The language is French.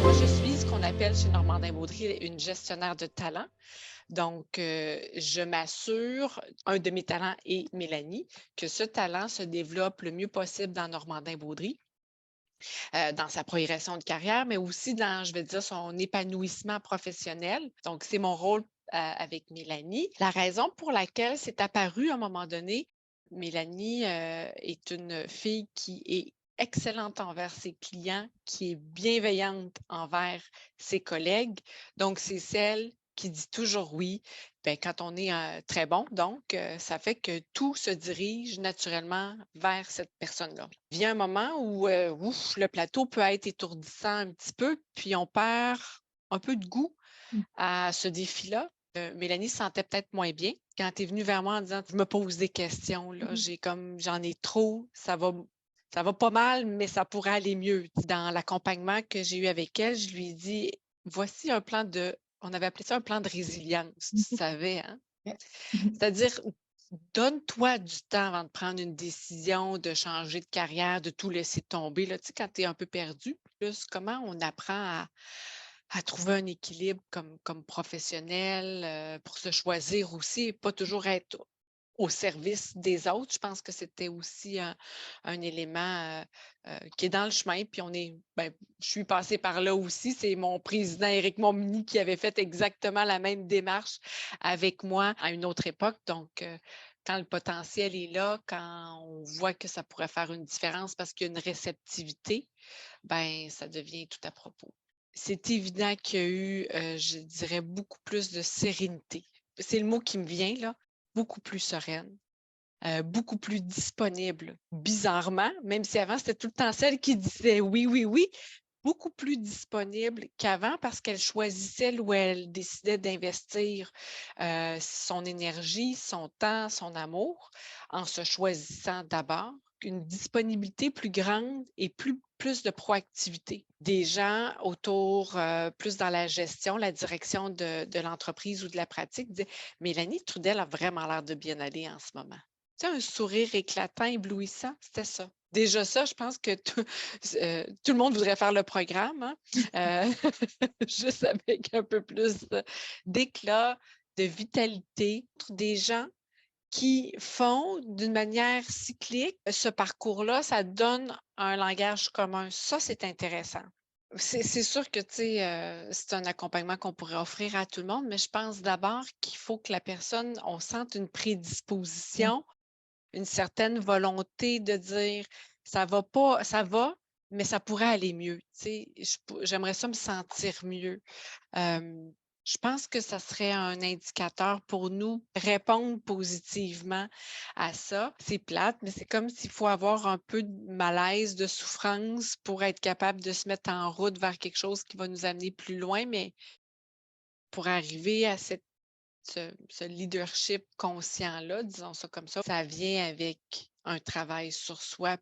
Moi, je suis ce qu'on appelle chez Normandin Baudry une gestionnaire de talent. Donc, je m'assure, un de mes talents est Mélanie, que ce talent se développe le mieux possible dans Normandin Baudry, dans sa progression de carrière, mais aussi dans, je vais dire, son épanouissement professionnel. Donc, c'est mon rôle avec Mélanie. La raison pour laquelle c'est apparu à un moment donné, Mélanie est une fille qui est excellente envers ses clients, qui est bienveillante envers ses collègues. Donc, c'est celle qui dit toujours oui. Bien, quand on est très bon, donc, ça fait que tout se dirige naturellement vers cette personne-là. Il vient un moment où ouf, le plateau peut être étourdissant un petit peu, puis on perd un peu de goût Mmh. à ce défi-là. Mélanie se sentait peut-être moins bien quand tu es venue vers moi en disant: «Je me pose des questions, là, Mmh. j'en ai trop, ça va pas mal, mais ça pourrait aller mieux». Dans l'accompagnement que j'ai eu avec elle, je lui ai dit: «Voici un plan de» on avait appelé ça un plan de résilience, tu savais, hein? Ouais. Mmh. C'est-à-dire, donne-toi du temps avant de prendre une décision, de changer de carrière, de tout laisser tomber, là. Tu sais, quand tu es un peu perdu, plus comment on apprend à trouver un équilibre comme professionnel, pour se choisir aussi et pas toujours être au service des autres. Je pense que c'était aussi un élément, qui est dans le chemin, puis je suis passée par là aussi. C'est mon président Éric Montminy qui avait fait exactement la même démarche avec moi à une autre époque. Donc, quand le potentiel est là, quand on voit que ça pourrait faire une différence parce qu'il y a une réceptivité, ben ça devient tout à propos. C'est évident qu'il y a eu, je dirais, beaucoup plus de sérénité. C'est le mot qui me vient là, beaucoup plus sereine, beaucoup plus disponible. Bizarrement, même si avant c'était tout le temps celle qui disait oui, oui, oui, beaucoup plus disponible qu'avant parce qu'elle choisissait où elle décidait d'investir, son énergie, son temps, son amour, en se choisissant d'abord. Une disponibilité plus grande et plus de proactivité. Des gens autour, plus dans la gestion, la direction de l'entreprise ou de la pratique disaient: «Mélanie Trudel a vraiment l'air de bien aller en ce moment». Tu sais, un sourire éclatant, éblouissant, c'était ça. Déjà ça, je pense que tout le monde voudrait faire le programme, hein, juste avec un peu plus d'éclat, de vitalité. Des gens qui font d'une manière cyclique ce parcours-là, ça donne un langage commun. Ça, c'est intéressant. C'est sûr que, tu sais, c'est un accompagnement qu'on pourrait offrir à tout le monde, mais je pense d'abord qu'il faut que la personne, on sente une Ouais. prédisposition, une certaine volonté de dire: «Ça va pas ça va, mais ça pourrait aller mieux», tu sais? J'aimerais ça me sentir mieux. Hem, je pense que ça serait un indicateur pour nous, répondre positivement à ça. C'est plate, mais c'est comme s'il faut avoir un peu de malaise, de souffrance pour être capable de se mettre en route vers quelque chose qui va nous amener plus loin, mais pour arriver à ce leadership conscient-là, disons ça comme ça vient avec un travail sur soi.